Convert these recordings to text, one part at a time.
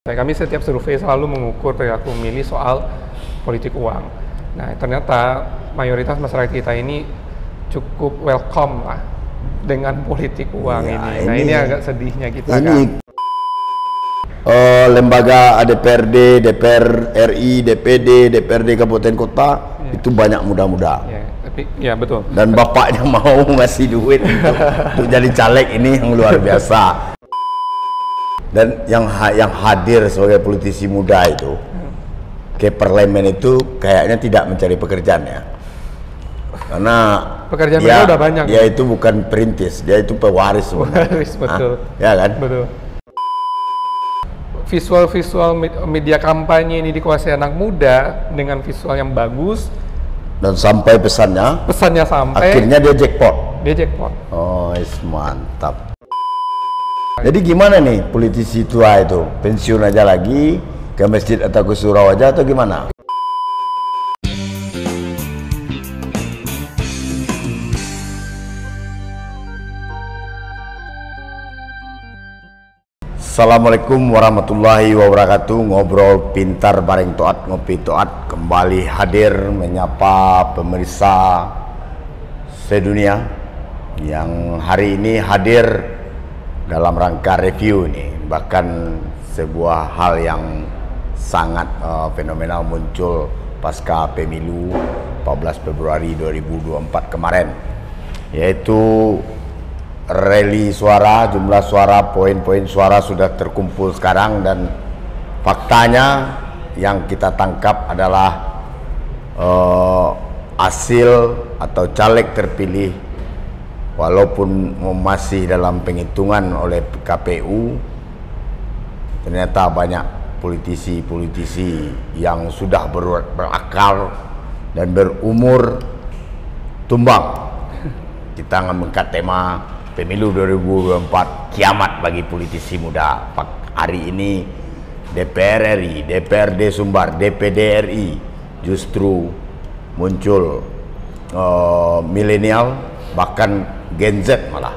Kami setiap survei selalu mengukur perilaku pemilih soal politik uang. Nah, ternyata mayoritas masyarakat kita ini cukup welcome lah dengan politik uang ya, ini. Nah, ini agak sedihnya kita ini, kan. Lembaga DPRD, DPR RI, DPD, DPRD Kabupaten Kota itu banyak muda-muda. Ya, tapi ya betul. Dan bapaknya mau ngasih duit untuk jadi caleg, ini yang luar biasa. Dan yang hadir sebagai politisi muda itu ke parlemen itu kayaknya tidak mencari pekerjaan ya, karena pekerjaan mereka udah banyak. Dia itu bukan perintis, dia itu pewaris sebenarnya. Pewaris, betul. Ya kan? Betul. Visual media kampanye ini dikuasai anak muda dengan visual yang bagus dan sampai pesannya sampai akhirnya dia jackpot. Oh, mantap. Jadi gimana nih politisi tua itu? Pensiun aja lagi, ke masjid atau ke surau aja atau gimana? Assalamualaikum warahmatullahi wabarakatuh. Ngobrol pintar bareng Toat, ngopi Toat kembali hadir menyapa pemirsa sedunia yang hari ini hadir dalam rangka review nih, bahkan sebuah hal yang sangat fenomenal muncul pasca pemilu 14 Februari 2024 kemarin, yaitu rally suara, jumlah suara, poin-poin suara sudah terkumpul sekarang, dan faktanya yang kita tangkap adalah hasil atau caleg terpilih walaupun masih dalam penghitungan oleh KPU, ternyata banyak politisi-politisi yang sudah berakal dan berumur tumbang. Kita mengangkat tema pemilu 2024, kiamat bagi politisi muda. Hari ini DPR RI, DPRD Sumbar, DPD RI justru muncul milenial, bahkan Gen Z malah.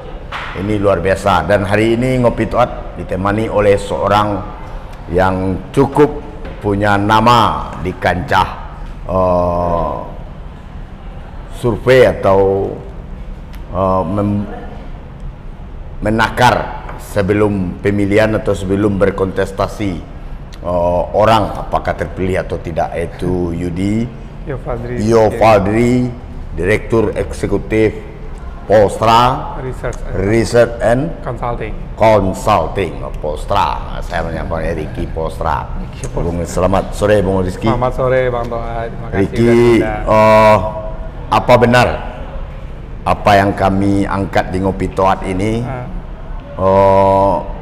Ini luar biasa. Dan hari ini Ngopi Toat ditemani oleh seorang yang cukup punya nama di kancah survei atau menakar sebelum pemilihan atau sebelum berkontestasi orang apakah terpilih atau tidak, yaitu Yo Fadri, Direktur Eksekutif Postra Research and Consulting Postra. Saya menyapa Ricky Postra. Selamat sore Bung Rizky. Selamat sore Bang Toat. Ricky, apa benar apa yang kami angkat di Ngopi Toat ini?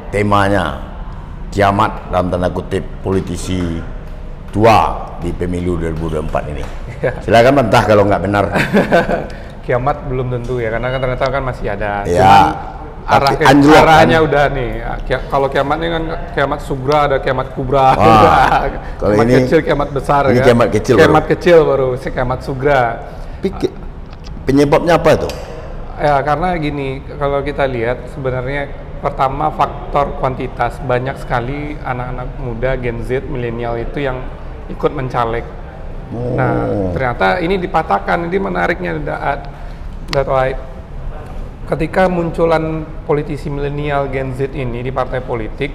Temanya kiamat dalam tanda kutip politisi tua di pemilu 2024 ini. Silakan bantah kalau nggak benar. Kiamat belum tentu ya, karena kan ternyata kan masih ada. Ya, arahnya udah nih. Kalau kiamat ini kan kiamat sugra, ada kiamat kubra. Kalau kiamat ini kecil, kiamat besar. Ini kan? kiamat kecil. Kiamat kecil baru kiamat sugra. Penyebabnya apa itu? Ya, karena gini, kalau kita lihat sebenarnya pertama faktor kuantitas, banyak sekali anak-anak muda Gen Z, milenial itu yang ikut mencaleg. Nah, ternyata ini dipatahkan. Ini menariknya, ketika munculan politisi milenial Gen Z ini di partai politik,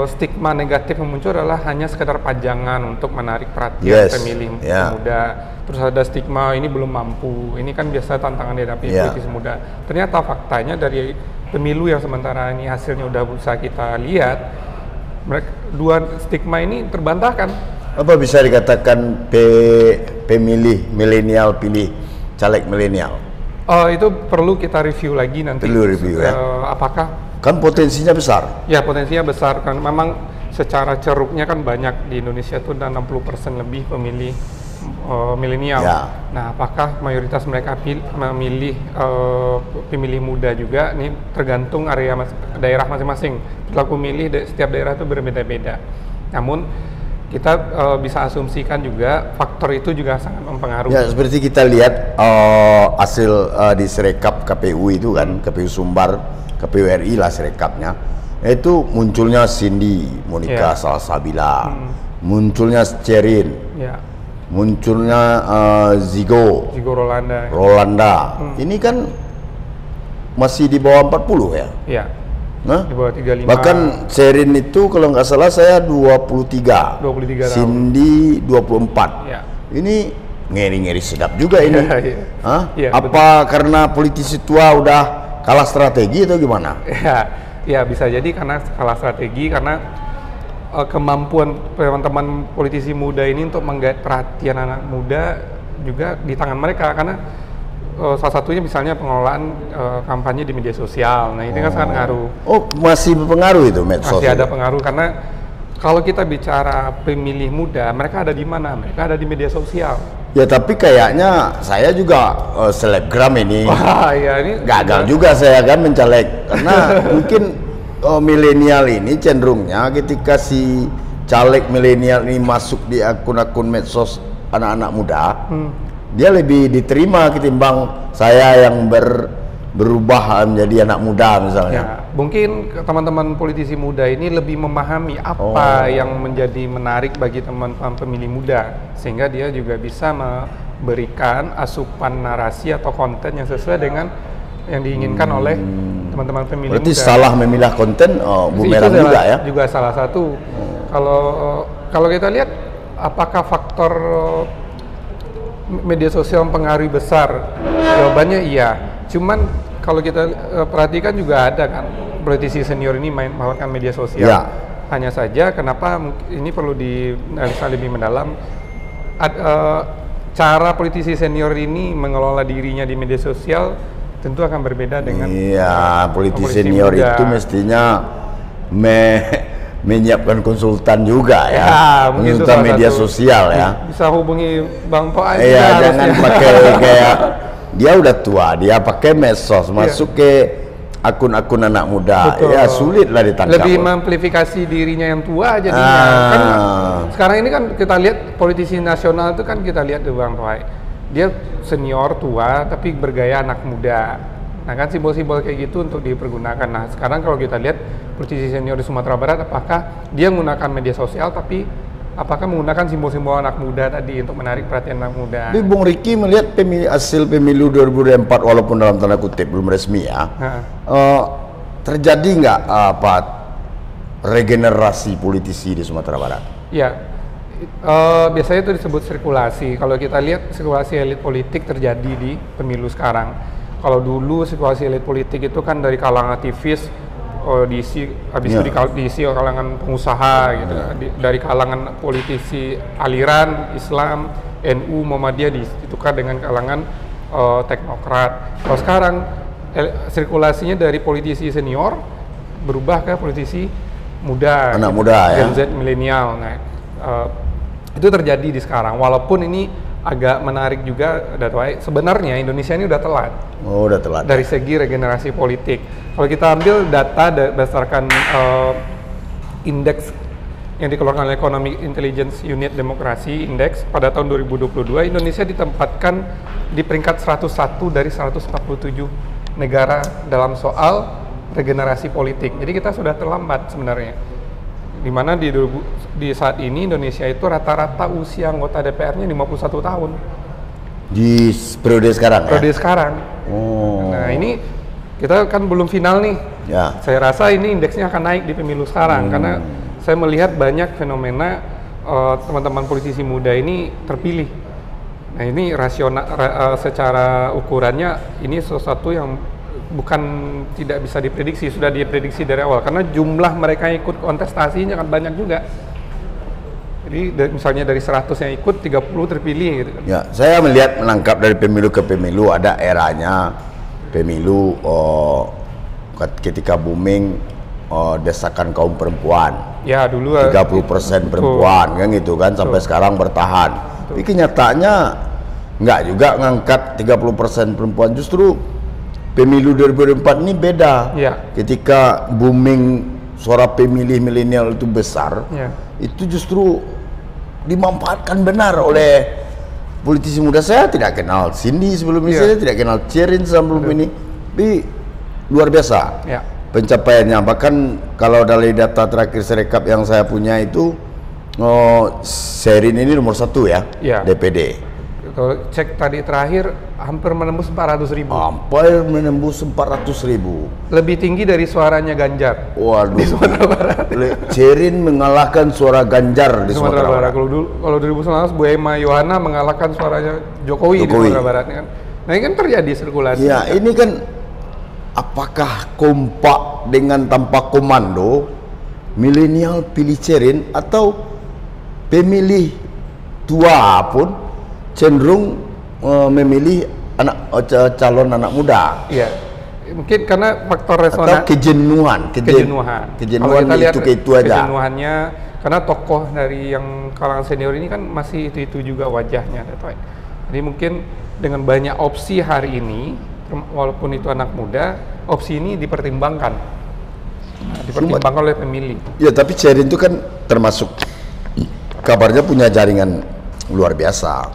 stigma negatif yang muncul adalah hanya sekedar pajangan untuk menarik perhatian pemilih muda. Terus ada stigma ini belum mampu. Ini kan biasa tantangan dihadapi politisi muda. Ternyata faktanya dari pemilu yang sementara ini hasilnya udah bisa kita lihat, dua stigma ini terbantahkan. Apa bisa dikatakan pemilih milenial pilih caleg milenial? Itu perlu kita review lagi nanti. Perlu review ya. Apakah? Kan potensinya besar. Ya, potensinya besar kan. Memang secara ceruknya kan banyak di Indonesia itu ada 60% lebih pemilih milenial. Nah, apakah mayoritas mereka memilih pemilih muda juga? Ini tergantung area daerah masing-masing. Perilaku milih setiap daerah itu berbeda-beda. Namun kita bisa asumsikan juga faktor itu juga sangat mempengaruhi. Ya, seperti kita lihat hasil di Sirekap KPU itu kan, KPU Sumbar, KPU RI lah Sirekapnya. Itu munculnya Cindy, Monica Salsabila, munculnya Sherin, munculnya Zigo Rolanda. Ini kan masih di bawah 40 ya? Iya. Nah, di bawah 35. Bahkan Sherin itu kalau nggak salah saya 23. 23 Cindy 24. Ya. Ini ngeri-ngeri sedap juga ini. Ya, apa betul. Karena politisi tua udah kalah strategi atau gimana? Ya bisa jadi karena kalah strategi, karena kemampuan teman-teman politisi muda ini untuk menggait perhatian anak muda juga di tangan mereka, karena salah satunya misalnya pengelolaan kampanye di media sosial. Nah ini kan sangat ngaruh. Oh, masih berpengaruh itu medsos? Masih ada pengaruh, karena kalau kita bicara pemilih muda, mereka ada di mana? Mereka ada di media sosial. Ya tapi kayaknya saya juga selebgram ini. Wah, ya, ini gagal juga saya kan mencaleg, karena mungkin milenial ini cenderungnya ketika si caleg milenial ini masuk di akun-akun medsos anak-anak muda, dia lebih diterima ketimbang saya yang berubah menjadi anak muda misalnya. Ya, mungkin teman-teman politisi muda ini lebih memahami apa yang menjadi menarik bagi teman-teman pemilih muda, sehingga dia juga bisa memberikan asupan narasi atau konten yang sesuai dengan yang diinginkan oleh teman-teman pemilih muda. Berarti salah memilah konten, bumerang juga ya? Juga salah satu. Kalau kita lihat, apakah faktor media sosial mempengaruhi besar? Jawabannya iya. Cuman kalau kita perhatikan juga ada kan politisi senior ini menggunakan media sosial. Ya. Hanya saja kenapa ini perlu dianalisa lebih mendalam. Cara politisi senior ini mengelola dirinya di media sosial tentu akan berbeda dengan politisi senior muda. Itu mestinya menyiapkan konsultan juga ya, konsultan media sosial ya. Bisa hubungi Bang Poa. Iya, jangan pakai kayak dia udah tua, dia pakai medsos, masuk ke akun-akun anak muda. Betul. Ya sulit lah ditangkap. Lebih mengamplifikasi dirinya yang tua jadinya. Kan sekarang ini kan kita lihat politisi nasional itu kan kita lihat tuh Bang Poa. Dia senior tua tapi bergaya anak muda. Nah kan simbol-simbol kayak gitu untuk dipergunakan. Nah sekarang kalau kita lihat politisi senior di Sumatera Barat, apakah dia menggunakan media sosial tapi apakah menggunakan simbol-simbol anak muda tadi untuk menarik perhatian anak muda? Tapi Bung Riki melihat hasil pemilu 2024 walaupun dalam tanda kutip belum resmi ya, terjadi nggak regenerasi politisi di Sumatera Barat? Ya, biasanya itu disebut sirkulasi. Kalau kita lihat sirkulasi elit politik terjadi di pemilu sekarang. Kalau dulu sirkulasi elit politik itu kan dari kalangan aktivis, diisi oleh kalangan pengusaha gitu, dari kalangan politisi aliran Islam, NU, Muhammadiyah ditukar dengan kalangan teknokrat. Kalau sekarang sirkulasinya dari politisi senior berubah ke politisi muda, anak muda Gen Z, milenial. Nah, itu terjadi di sekarang. Walaupun ini agak menarik juga, sebenarnya Indonesia ini udah telat. Oh, udah telat. Dari segi regenerasi politik. Kalau kita ambil data berdasarkan indeks yang dikeluarkan oleh Economic Intelligence Unit Demokrasi Index pada tahun 2022, Indonesia ditempatkan di peringkat 101 dari 147 negara dalam soal regenerasi politik. Jadi kita sudah terlambat sebenarnya. Di mana di saat ini Indonesia itu rata-rata usia anggota DPR-nya 51 tahun. Di periode sekarang Periode sekarang. Nah ini kita kan belum final nih. Ya. Saya rasa ini indeksnya akan naik di pemilu sekarang karena saya melihat banyak fenomena teman-teman politisi muda ini terpilih. Nah ini rasional secara ukurannya ini sesuatu yang bukan tidak bisa diprediksi, sudah diprediksi dari awal karena jumlah mereka yang ikut kontestasinya kan banyak juga. Jadi misalnya dari 100 yang ikut 30 terpilih gitu kan. Ya, saya melihat menangkap dari pemilu ke pemilu ada eranya pemilu ketika booming desakan kaum perempuan. Ya, dulu 30% perempuan kan gitu kan sampai sekarang bertahan. Tapi kenyataannya enggak juga ngangkat 30% perempuan, justru pemilu 2024 ini beda. Ya. Ketika booming suara pemilih milenial itu besar, itu justru dimanfaatkan benar oleh politisi muda. Saya tidak kenal Cindy sebelum ini, saya tidak kenal Sherin sebelum ini, tapi luar biasa. pencapaiannya. Bahkan kalau dari data terakhir Serekap yang saya punya itu, Sherin ini nomor 1 ya, DPD. Kalau cek tadi terakhir hampir menembus 400.000. Hampir menembus 400.000. Lebih tinggi dari suaranya Ganjar. Waduh. Di Sumatera Barat. Sherin mengalahkan suara Ganjar di Sumatera Barat. Kalau 2019 Bu Emma Yohana mengalahkan suaranya Jokowi di Sumatera Barat kan. Nah ini kan terjadi sirkulasi. Ya ini kan apakah kompak dengan tanpa komando milenial pilih Sherin atau pemilih tua pun cenderung memilih calon anak muda. Iya, mungkin karena faktor resonansi. Atau kejenuhan. Kalau kita lihat itu aja. Kejenuhannya, karena tokoh dari yang kalangan senior ini kan masih itu juga wajahnya. Jadi mungkin dengan banyak opsi hari ini, walaupun itu anak muda, opsi ini dipertimbangkan. Dipertimbangkan oleh pemilih. Ya, tapi Sherin itu kan termasuk kabarnya punya jaringan luar biasa.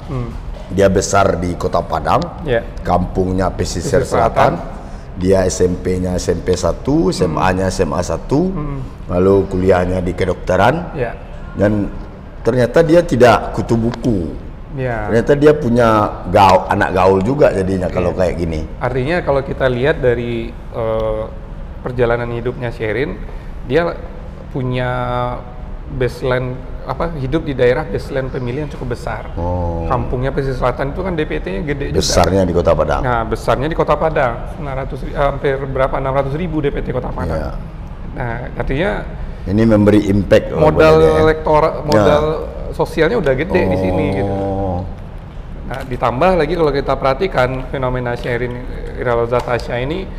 Dia besar di Kota Padang, kampungnya pesisir selatan. Dia SMP-nya SMP 1, SMA-nya SMA 1, lalu kuliahnya di kedokteran. Dan ternyata dia tidak kutu buku. Ternyata dia punya anak gaul juga jadinya kalau kayak gini. Artinya kalau kita lihat dari perjalanan hidupnya Sherin, dia punya baseline hidup di daerah baseline pemilih yang cukup besar. Kampungnya pesisir selatan itu kan DPT-nya gede juga. Besarnya di Kota Padang. Nah, besarnya di Kota Padang, hampir 600.000 DPT Kota Padang. Nah, artinya ini memberi impact. Modal elektoral, modal sosialnya udah gede di sini gitu. Nah, ditambah lagi kalau kita perhatikan fenomena Sherin Iraroza Tasya ini,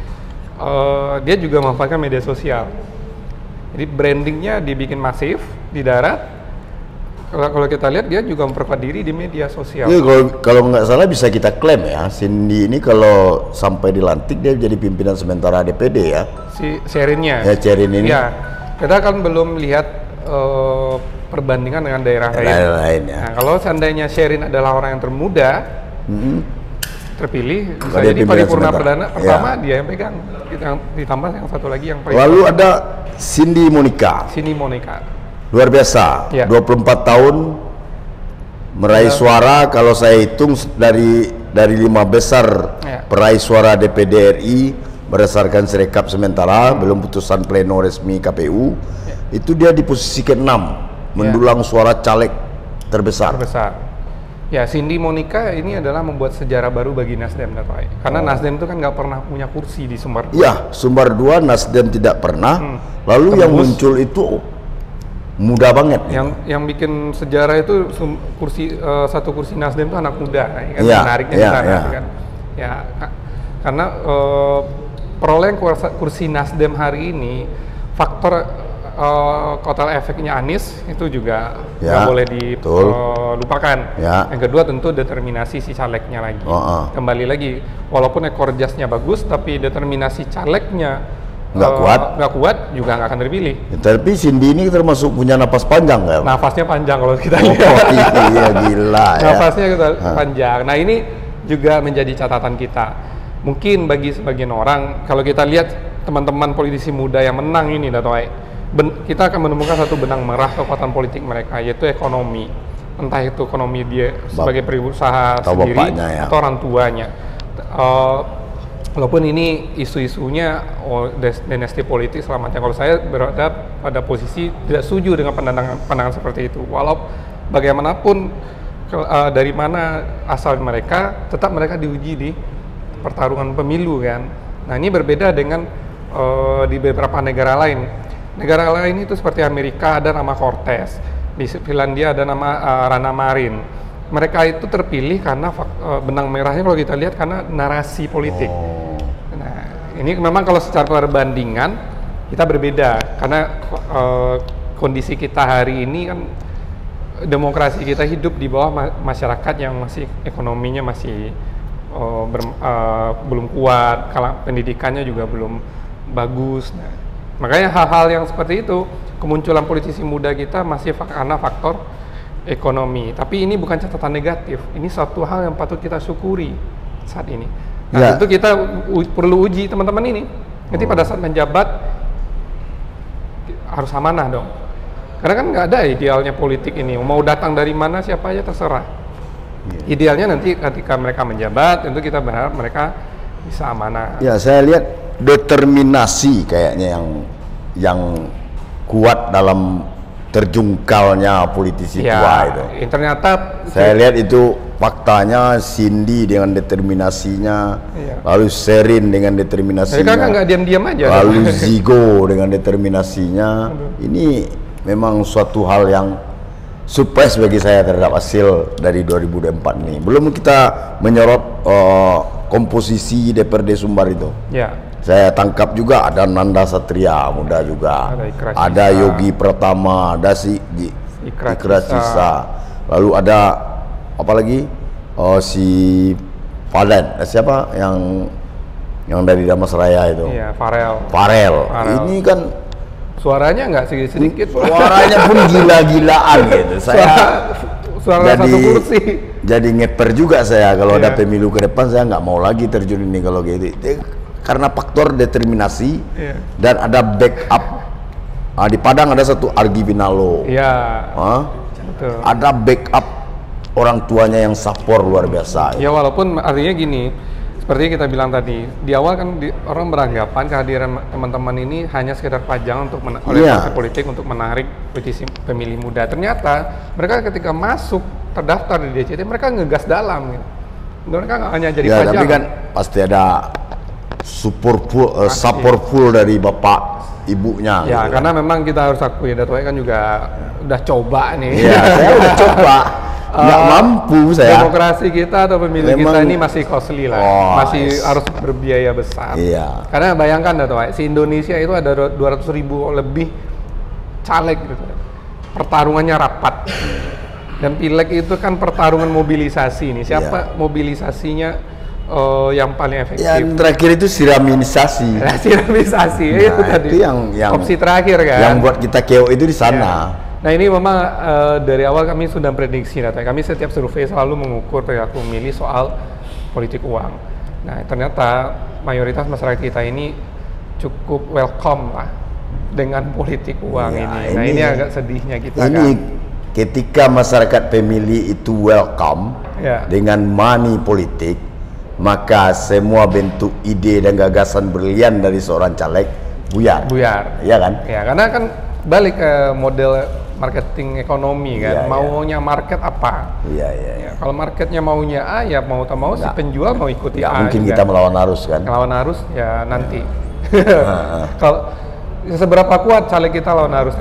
dia juga memanfaatkan media sosial. Jadi brandingnya dibikin masif di darat. Kalau kita lihat dia juga memperkuat diri di media sosial. Ya, kalau nggak salah bisa kita klaim ya, Cindy ini kalau sampai dilantik dia jadi pimpinan sementara DPD ya. Si Sherinnya. Ya, Sherin ini. Ya, kita kan belum lihat perbandingan dengan daerah lain. Ya. Nah, kalau seandainya Sherin adalah orang yang termuda, terpilih, bisa jadi paripurna perdana pertama dia yang pegang. Ditambah yang satu lagi yang lalu ada Cindy Monica. Luar biasa, 24 tahun meraih suara. Kalau saya hitung dari 5 besar peraih suara DPD RI berdasarkan Serekap sementara, belum putusan pleno resmi KPU, itu dia di posisi ke-6 mendulang suara caleg terbesar. Ya, Cindy Monica ini adalah membuat sejarah baru bagi Nasdem, karena Nasdem itu kan nggak pernah punya kursi di Sumbar 2. Ya, Sumbar 2 Nasdem tidak pernah. Lalu yang muncul itu muda banget. Yang bikin sejarah itu satu kursi Nasdem itu anak muda, kan menariknya di sana kan. Ya, karena perolehan kursi Nasdem hari ini faktor kotel efeknya Anies itu juga nggak boleh dilupakan. Yang kedua tentu determinasi si calegnya lagi. Kembali lagi, walaupun ekor jasnya bagus, tapi determinasi calegnya nggak kuat juga nggak akan terpilih. Tapi Cindy ini termasuk punya napas panjang kan? Nafasnya panjang kalau kita lihat. Iya gila. Nafasnya panjang. Nah ini juga menjadi catatan kita. Mungkin bagi sebagian orang, kalau kita lihat teman-teman politisi muda yang menang ini, kita akan menemukan satu benang merah kekuatan politik mereka, yaitu ekonomi. Entah itu ekonomi dia sebagai berusaha sendiri atau orang tuanya. Walaupun ini isu-isunya dinasti politik selamatnya, kalau saya berada pada posisi tidak setuju dengan pandangan seperti itu. Walau bagaimanapun dari mana asal mereka, tetap mereka diuji di pertarungan pemilu kan. Nah ini berbeda dengan di beberapa negara lain. Negara lain itu seperti Amerika ada nama Cortez, di Finlandia ada nama Rana Marin. Mereka itu terpilih karena benang merahnya kalau kita lihat karena narasi politik. Nah, ini memang kalau secara perbandingan kita berbeda karena kondisi kita hari ini kan demokrasi kita hidup di bawah masyarakat yang masih ekonominya masih belum kuat, pendidikannya juga belum bagus. Nah, makanya hal-hal yang seperti itu, kemunculan politisi muda kita masih karena faktor ekonomi. Tapi ini bukan catatan negatif, ini satu hal yang patut kita syukuri saat ini. Nah, tentu kita perlu uji teman-teman ini. Nanti pada saat menjabat, harus amanah dong. Karena kan nggak ada idealnya politik ini, mau datang dari mana siapa aja terserah. Idealnya nanti ketika mereka menjabat, tentu kita berharap mereka bisa amanah. Ya, saya lihat determinasi kayaknya yang kuat dalam terjungkalnya politisi tua itu. Ternyata saya lihat itu faktanya Cindy dengan determinasinya, lalu Sherin dengan determinasinya. Jadi kan nggak diam-diam aja. Lalu Zigo dengan determinasinya. Ini memang suatu hal yang surprise bagi saya terhadap hasil dari 2024 ini. Belum kita menyorot komposisi DPRD Sumbar itu. Ya. Saya tangkap juga ada Nanda Satria muda juga, ada Yogi Pratama, ada Ikra Cisa, lalu ada apa lagi si Fadlan, siapa yang dari Damasraya itu? Iya, Farel. Ini kan suaranya nggak sedikit, suaranya pun gila-gilaan gitu. Suara satu kursi. Jadi ngeper juga saya kalau ada pemilu ke depan, saya nggak mau lagi terjun ini kalau gitu. Karena faktor determinasi dan ada backup. Di Padang ada satu Argi Binalo. Betul. Ada backup orang tuanya yang support luar biasa. Ya, walaupun artinya gini, seperti kita bilang tadi, di awal kan orang beranggapan kehadiran teman-teman ini hanya sekedar pajangan untuk oleh partai politik untuk menarik politisi pemilih muda. Ternyata mereka ketika masuk terdaftar di DCT, mereka ngegas dalam gitu. Mereka nggak hanya jadi pajangan. Tapi kan pasti ada support full dari bapak ibunya. Ya, gitu. Karena memang kita harus akui Dato' kan juga udah coba nih. Iya, saya udah coba. Nggak mampu saya. Demokrasi kita atau pemilu kita ini masih costly lah, masih harus berbiaya besar. Iya. Karena bayangkan Dato', si Indonesia itu ada 200.000 lebih caleg gitu. Pertarungannya rapat. Dan pileg itu kan pertarungan mobilisasi nih. Siapa mobilisasinya yang paling efektif? Yang terakhir itu siramisasi. Siramisasi itu tadi. Itu yang opsi terakhir kan. Yang buat kita keo itu di sana. Nah ini memang dari awal kami sudah prediksi, kami setiap survei selalu mengukur perilaku pemilih soal politik uang. Nah ternyata mayoritas masyarakat kita ini cukup welcome lah dengan politik uang ini. Nah ini agak sedihnya kita ini kan. Ketika masyarakat pemilih itu welcome dengan money politik, maka semua bentuk ide dan gagasan brilian dari seorang caleg buyar. Iya kan? Ya, karena kan balik ke model marketing ekonomi kan, maunya market apa? Iya. Kalau marketnya maunya A, ya mau tak mau si penjual mau ikuti A. Mungkin kita melawan arus kan? Melawan arus ya nanti. Kalau seberapa kuat caleg kita lawan arus,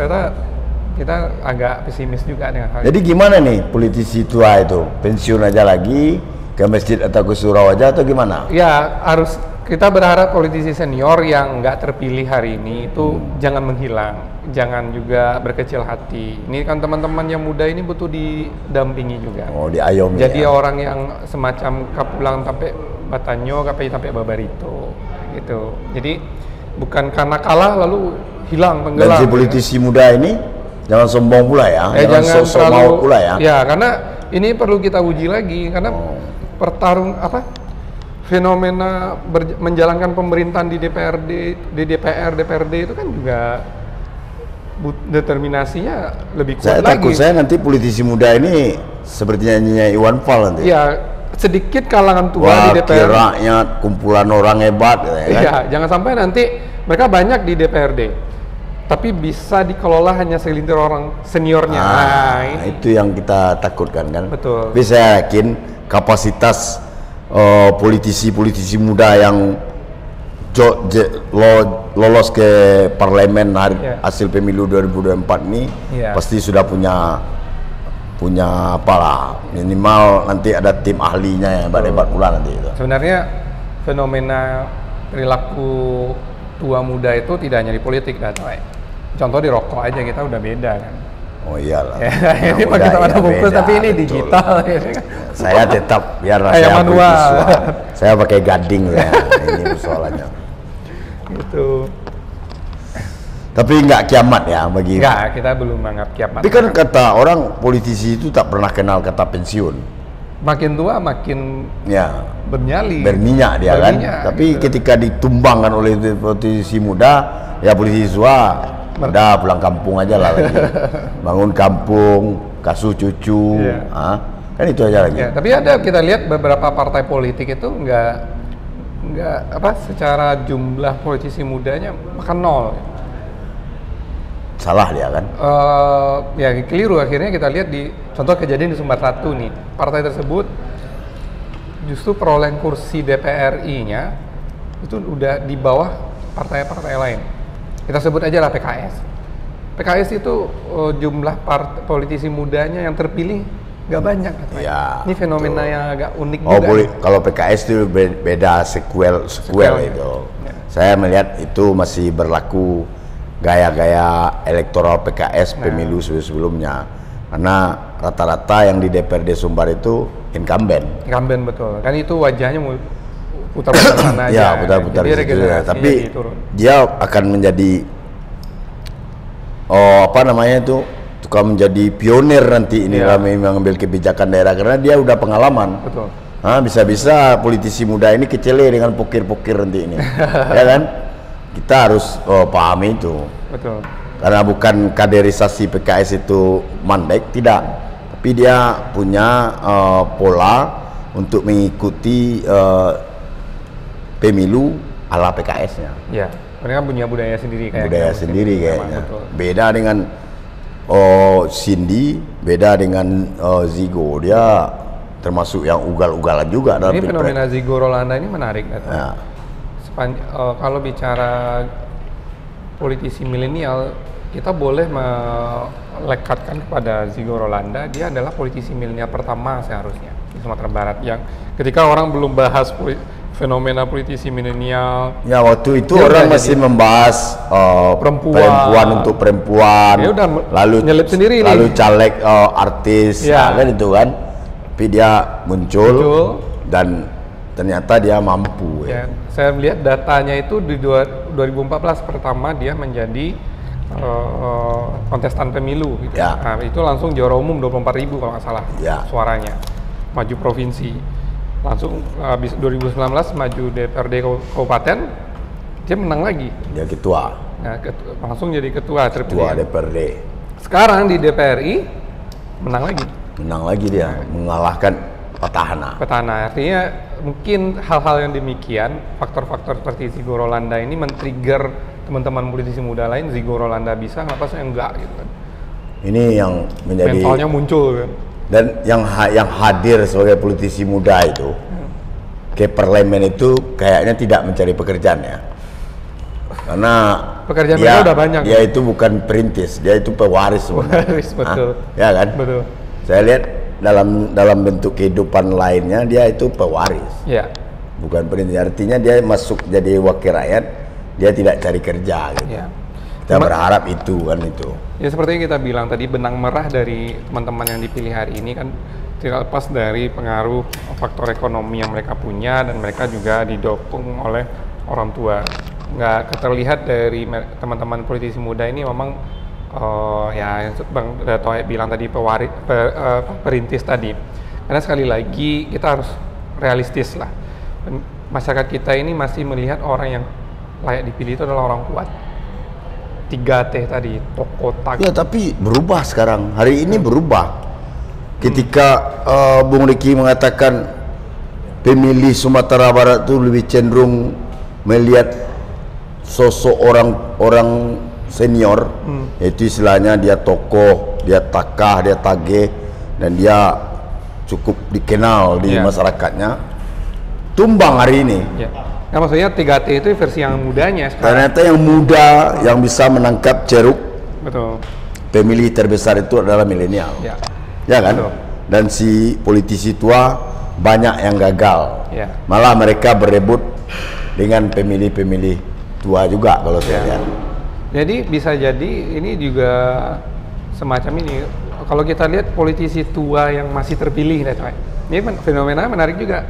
kita agak pesimis juga dengan hal. Jadi gimana nih politisi tua itu? Pensiun aja lagi, ke masjid atau ke surau aja atau gimana? Ya harus, kita berharap politisi senior yang nggak terpilih hari ini itu jangan menghilang, jangan juga berkecil hati. Ini kan teman-teman yang muda ini butuh didampingi juga. Diayomi. Jadi orang yang semacam kapulang sampai Batanyo, sampai Babarito gitu. Jadi bukan karena kalah lalu hilang tenggelam. Dan si politisi muda ini jangan sombong pula ya, jangan sok mau pula ya. Ya karena ini perlu kita uji lagi karena fenomena menjalankan pemerintahan di DPRD, di DPRD itu kan juga determinasinya lebih kuat lagi. Saya takut nanti politisi muda ini seperti nyanyinya Iwan Fals nanti. Ya sedikit kalangan tua di DPRD. Rakyat kumpulan orang hebat. Iya, jangan sampai nanti mereka banyak di DPRD. Tapi bisa dikelola hanya segelintir orang seniornya. Itu yang kita takutkan kan. Betul. Tapi saya yakin kapasitas politisi-politisi muda yang lolos ke parlemen hasil pemilu 2024 ini pasti sudah punya apalah, minimal nanti ada tim ahlinya yang hebat pula nanti itu. Sebenarnya fenomena perilaku tua muda itu tidak hanya di politik, contoh di rokok aja kita udah beda kan. Oh iyalah. Ini pakai kita bungkus tapi ini digital. Saya tetap biar saya manual. Saya pakai gading ya. Ini persoalannya. Gitu. Tapi nggak kiamat ya bagi. Nggak, kita belum menganggap kiamat. Tapi kan kata orang politisi itu tak pernah kenal kata pensiun. Makin tua makin bernyali. Berminyak dia kan. Tapi ketika ditumbangkan oleh politisi muda, ya politisi tua udah pulang kampung aja lah lagi. Bangun kampung, kasuh cucu, kan itu aja lagi. Tapi ada kita lihat beberapa partai politik itu nggak secara jumlah politisi mudanya bahkan 0. Salah dia kan? Ya keliru akhirnya kita lihat di contoh kejadian di Sumbar 1 nih, partai tersebut justru perolehan kursi DPRI-nya itu udah di bawah partai-partai lain. Kita sebut aja lah PKS. PKS itu jumlah politisi mudanya yang terpilih nggak banyak. Ya, ini fenomena yang agak unik juga. Kalau PKS itu beda sequel itu. Ya. Saya melihat itu masih berlaku gaya-gaya elektoral PKS pemilu sebelumnya, karena rata-rata yang di DPRD Sumbar itu incumbent betul, kan itu wajahnya putar-putar sana aja. Ya, putar-putar gitu ya. Tapi dia akan menjadi tukang menjadi pionir nanti ini kami mengambil kebijakan daerah, karena dia udah pengalaman. Betul. Bisa-bisa politisi muda ini kecele dengan pokir-pokir nanti ini. Ya kan? Kita harus pahami itu. Betul. Karena bukan kaderisasi PKS itu mandek, tidak. Tapi dia punya pola untuk mengikuti pemilu ala PKS-nya. Ya, mereka punya budaya sendiri kayaknya. Beda dengan Cindy, beda dengan Zigo. Dia termasuk yang ugal-ugalan juga dalam ini fenomena Zigo Rolanda ini menarik. Kalau bicara politisi milenial, kita boleh melekatkan kepada Zigo Rolanda. Dia adalah politisi milenial pertama seharusnya di Sumatera Barat, yang ketika orang belum bahas fenomena politisi milenial. Ya, waktu itu orang masih membahas perempuan untuk perempuan. Dia udah lalu nyelip sendiri, lalu caleg artis, kan itu kan. Tapi dia muncul dan ternyata dia mampu. Saya melihat datanya itu di 2014 pertama dia menjadi kontestan pemilu gitu. Nah, itu langsung juara umum 24.000 kalau nggak salah suaranya, maju provinsi. Langsung habis 2019 maju DPRD kabupaten, dia menang lagi. Dia ketua. Nah, langsung jadi ketua DPRD. Sekarang di DPRI menang lagi dia, mengalahkan petahana. Artinya mungkin hal-hal yang demikian, faktor-faktor seperti Zigo Rolanda ini men-trigger teman-teman politisi muda lain. Zigo Rolanda bisa, kenapa saya enggak gitu kan. Ini yang menjadi mentalnya muncul kan. Dan yang hadir sebagai politisi muda itu ke parlemen itu kayaknya tidak mencari pekerjaan ya. Karena pekerjaan dia udah banyak. Dia itu bukan perintis, dia itu pewaris sebenarnya. Pewaris, betul. Ya kan? Betul. Saya lihat dalam bentuk kehidupan lainnya dia itu pewaris. Ya. Bukan perintis, artinya dia masuk jadi wakil rakyat, dia tidak cari kerja gitu. Ya. Kita berharap itu kan itu. Ya seperti yang kita bilang tadi, benang merah dari teman-teman yang dipilih hari ini kan tidak lepas dari pengaruh faktor ekonomi yang mereka punya, dan mereka juga didukung oleh orang tua. Nggak terlihat dari teman-teman politisi muda ini memang ya yang Bang Tohe bilang tadi perintis tadi. Karena sekali lagi kita harus realistis lah. Masyarakat kita ini masih melihat orang yang layak dipilih itu adalah orang kuat. 3T tadi, tokoh tak. Ya tapi berubah sekarang, hari ini berubah. Ketika Bung Riki mengatakan pemilih Sumatera Barat itu lebih cenderung melihat sosok orang senior, yaitu istilahnya dia tokoh, dia takah, dia tagih, dan dia cukup dikenal di masyarakatnya. Tumbang hari ini. Nah, maksudnya 3T itu versi yang mudanya sekarang. Ternyata yang muda yang bisa menangkap ceruk. Betul. Pemilih terbesar itu adalah milenial. Ya kan? Betul. Dan si politisi tua banyak yang gagal. Malah mereka berebut dengan pemilih-pemilih tua juga kalau saya lihat. Jadi bisa jadi ini juga semacam ini. Kalau kita lihat politisi tua yang masih terpilih, ini fenomena menarik juga.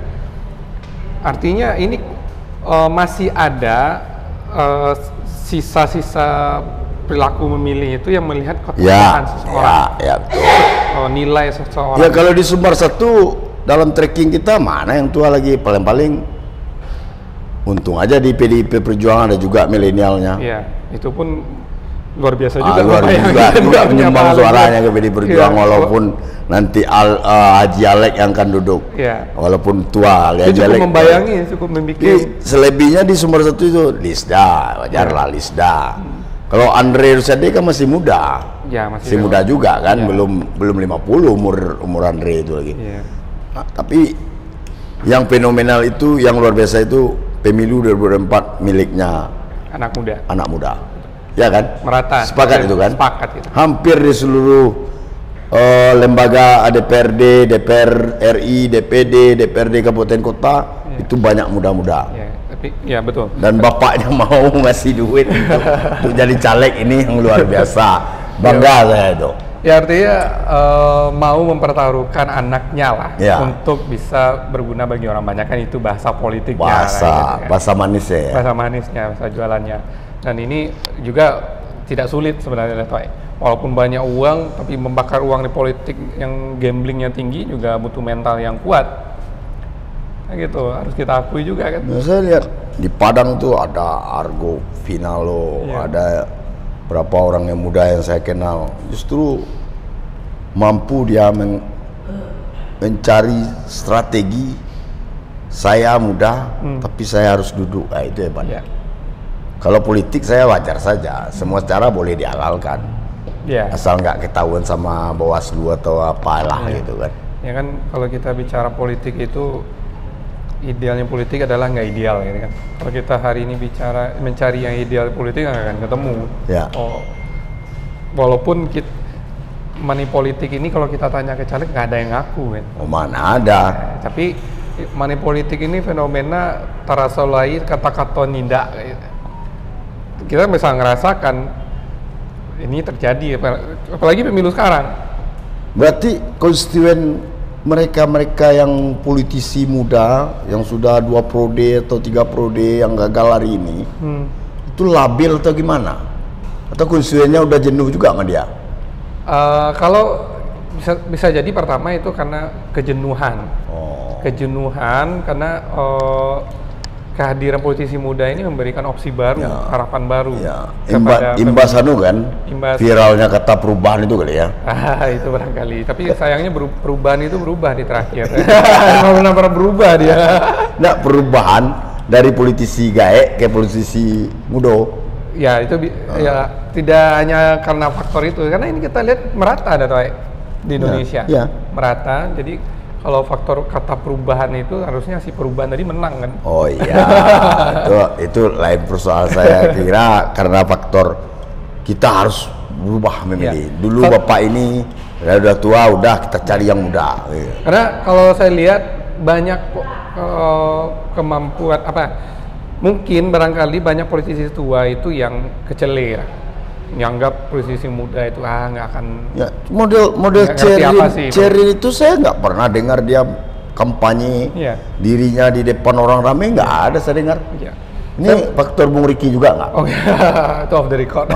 Artinya ini masih ada sisa-sisa perilaku memilih itu yang melihat ketokohan seseorang. Nilai seseorang. Ya kalau di Sumbar 1 dalam tracking kita mana yang tua lagi, paling-paling untung aja di PDIP Perjuangan ada juga milenialnya. Iya, itu pun luar biasa juga. Luar biasa juga menyumbang suaranya ke PD Perjuangan, walaupun nanti Haji Alek yang akan duduk. Walaupun tua, Haji Alek cukup membayangi, cukup membikin. Selebihnya di nomor 1 itu Lisda, wajarlah Lisda. Kalau Andre Rosiade kan masih muda. Masih muda juga kan, belum 50 umur Andre itu lagi. Nah, tapi yang fenomenal itu, yang luar biasa itu pemilu 2024 miliknya anak muda. Ya kan? Merata. Sepakat itu kan? Sepakat itu. Hampir di seluruh lembaga DPRD, DPR RI, DPD, DPRD kabupaten kota itu banyak muda-muda. Betul. Dan bapaknya mau ngasih duit untuk jadi caleg, ini yang luar biasa. Bangga saya itu. Ya artinya mau mempertaruhkan anaknya lah untuk bisa berguna bagi orang banyak, kan itu bahasa politiknya. Bahasa manisnya ya. Bahasa manisnya, bahasa jualannya. Dan ini juga tidak sulit sebenarnya, walaupun banyak uang, tapi membakar uang di politik yang gamblingnya tinggi juga butuh mental yang kuat. Gitu, harus kita akui juga kan. Saya lihat di Padang tuh ada Argo Finalo, ada berapa orang yang muda yang saya kenal, justru mampu dia mencari strategi. Saya muda, tapi saya harus duduk, itu hebat. Kalau politik saya wajar saja, semua cara boleh dihalalkan, asal nggak ketahuan sama Bawaslu atau apalah gitu kan. Ya kan, kalau kita bicara politik itu, idealnya politik adalah nggak ideal gitu kan. Kalau kita hari ini bicara mencari yang ideal politik nggak akan ketemu. Walaupun money politik ini kalau kita tanya ke caleg nggak ada yang ngaku kan. Mana ada. Tapi money politik ini fenomena terasa lahir kata-kata nindak. Kita bisa ngerasakan ini terjadi, apalagi pemilu sekarang. Berarti konstituen mereka yang politisi muda yang sudah 2 periode atau 3 periode yang gagal hari ini itu labil atau gimana? Atau konstituennya udah jenuh juga sama dia? Kalau bisa jadi pertama itu karena kejenuhan. Kejenuhan karena kehadiran politisi muda ini memberikan opsi baru, harapan baru. Imbas kan, viralnya kata perubahan itu kali ya. Itu barangkali. Tapi sayangnya perubahan itu berubah di terakhir. Nggak pernah berubah dia. Nggak, perubahan dari politisi gaek ke politisi muda. Itu tidak hanya karena faktor itu, karena ini kita lihat merata di Indonesia. Merata. Jadi kalau faktor kata perubahan itu harusnya si perubahan tadi menang kan? Oh iya, itu lain persoalan. Saya kira karena faktor kita harus berubah memilih. Dulu bapak ini udah tua, udah kita cari yang muda. Karena kalau saya lihat banyak kemampuan mungkin barangkali banyak politisi tua itu yang kecele, nganggap politisi muda itu nggak akan. Model Cerin itu saya nggak pernah dengar dia kampanye dirinya di depan orang ramai, nggak ada saya dengar. Ini faktor Bung Riki juga nggak? Itu off the record.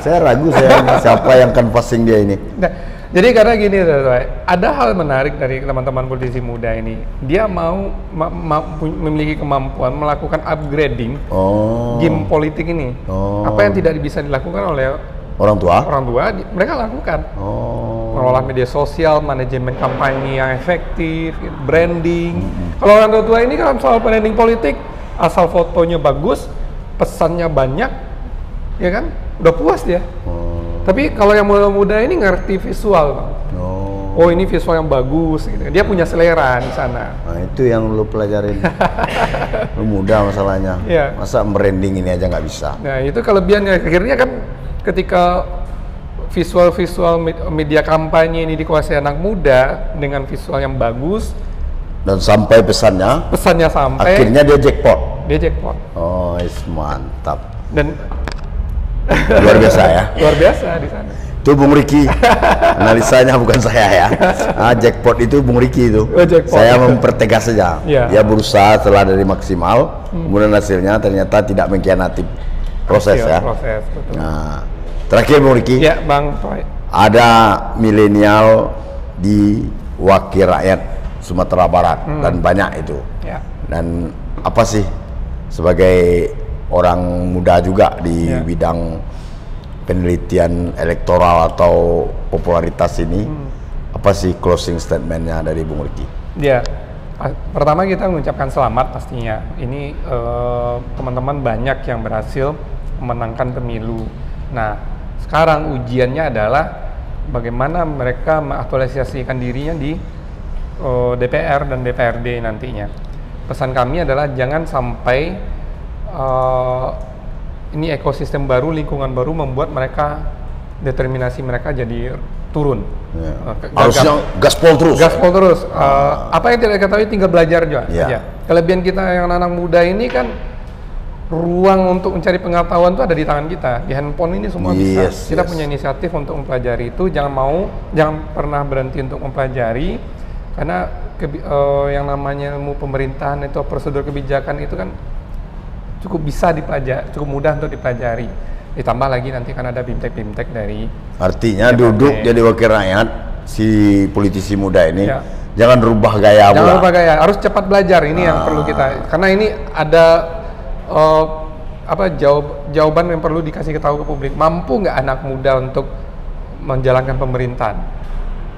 Saya ragu siapa yang canvassing dia ini. Jadi karena gini, ada hal menarik dari teman-teman politisi muda ini. Dia mau memiliki kemampuan melakukan upgrading game politik ini. Apa yang tidak bisa dilakukan oleh orang tua, mereka lakukan. Mengolah media sosial, manajemen kampanye yang efektif, branding. Kalau orang tua ini kan soal branding politik, asal fotonya bagus, pesannya banyak, ya kan, udah puas dia. Tapi kalau yang muda-muda ini ngerti visual, Bang. Oh ini visual yang bagus, gitu. Dia punya selera di sana. Nah itu yang lu pelajarin. Lu muda masalahnya. Masa branding ini aja nggak bisa. Nah itu kelebihannya. Akhirnya kan ketika visual media kampanye ini dikuasai anak muda dengan visual yang bagus dan sampai pesannya sampai, akhirnya dia jackpot. Oh mantap. Dan luar biasa ya. Luar biasa di sana. Itu Bung Riki. Analisanya bukan saya ya. Jackpot itu Bung Riki itu. Saya mempertegas saja. Dia berusaha setelah dari maksimal, kemudian hasilnya ternyata tidak mengkhianati proses ya. Betul. Nah, terakhir Bung Riki. Ya, Bang Toy. Ada milenial di Wakil Rakyat Sumatera Barat dan banyak itu. Dan apa sih sebagai orang muda juga di bidang penelitian elektoral atau popularitas ini, apa sih closing statementnya dari Bung Ricky? Ya, pertama kita mengucapkan selamat pastinya. Ini teman-teman banyak yang berhasil memenangkan pemilu. Nah, sekarang ujiannya adalah bagaimana mereka mengaktualisasikan dirinya di DPR dan DPRD nantinya. Pesan kami adalah jangan sampai ini ekosistem baru, lingkungan baru membuat mereka, determinasi mereka jadi turun. Harusnya gaspol terus. Gaspol terus. Apa yang tidak ketahui tinggal belajar juga. Ya. Kelebihan kita yang anak muda ini kan ruang untuk mencari pengetahuan itu ada di tangan kita. Di handphone ini semua bisa. Kita punya inisiatif untuk mempelajari itu. Jangan pernah berhenti untuk mempelajari, karena yang namanya ilmu pemerintahan itu, prosedur kebijakan itu kan cukup bisa dipelajari, cukup mudah untuk dipelajari. Ditambah lagi nanti kan ada bimtek dari. Artinya duduk jadi wakil rakyat si politisi muda ini, jangan rubah gaya. Jangan rubah gaya, harus cepat belajar. Ini yang perlu kita, karena ini ada jawaban yang perlu dikasih tahu ke publik. Mampu nggak anak muda untuk menjalankan pemerintahan?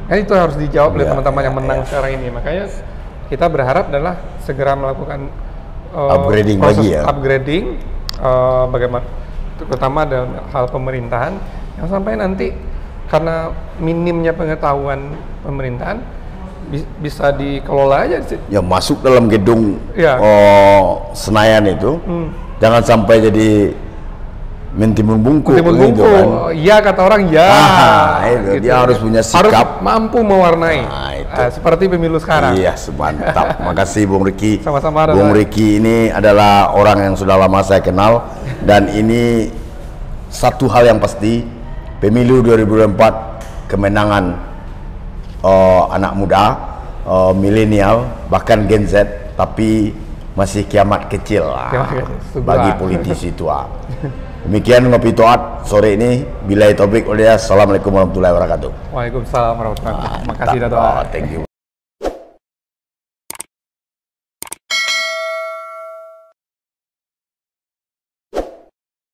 Kan itu harus dijawab oleh teman-teman yang menang sekarang ini. Makanya kita berharap adalah segera melakukan upgrading proses lagi ya. Upgrading, bagaimana, terutama dalam hal pemerintahan, yang sampai nanti karena minimnya pengetahuan pemerintahan bisa dikelola aja. Ya masuk dalam gedung Senayan itu, jangan sampai jadi mentimun bungkuk gitu kan. Iya kata orang ya. Gitu. Dia harus punya sikap, harus mampu mewarnai. Seperti pemilu sekarang. Iya, mantap. Makasih Bung Ricky. Sama-sama. Bung Ricky ini adalah orang yang sudah lama saya kenal, dan ini satu hal yang pasti, pemilu 2024 kemenangan anak muda, milenial, bahkan Gen Z, tapi masih kiamat kecil bagi politisi tua. Demikian Ngopi Toat sore ini. Billahi taufik wal hidayah. Assalamualaikum warahmatullahi wabarakatuh. Waalaikumsalam warahmatullahi wabarakatuh. Makasih Dato'. Thank you.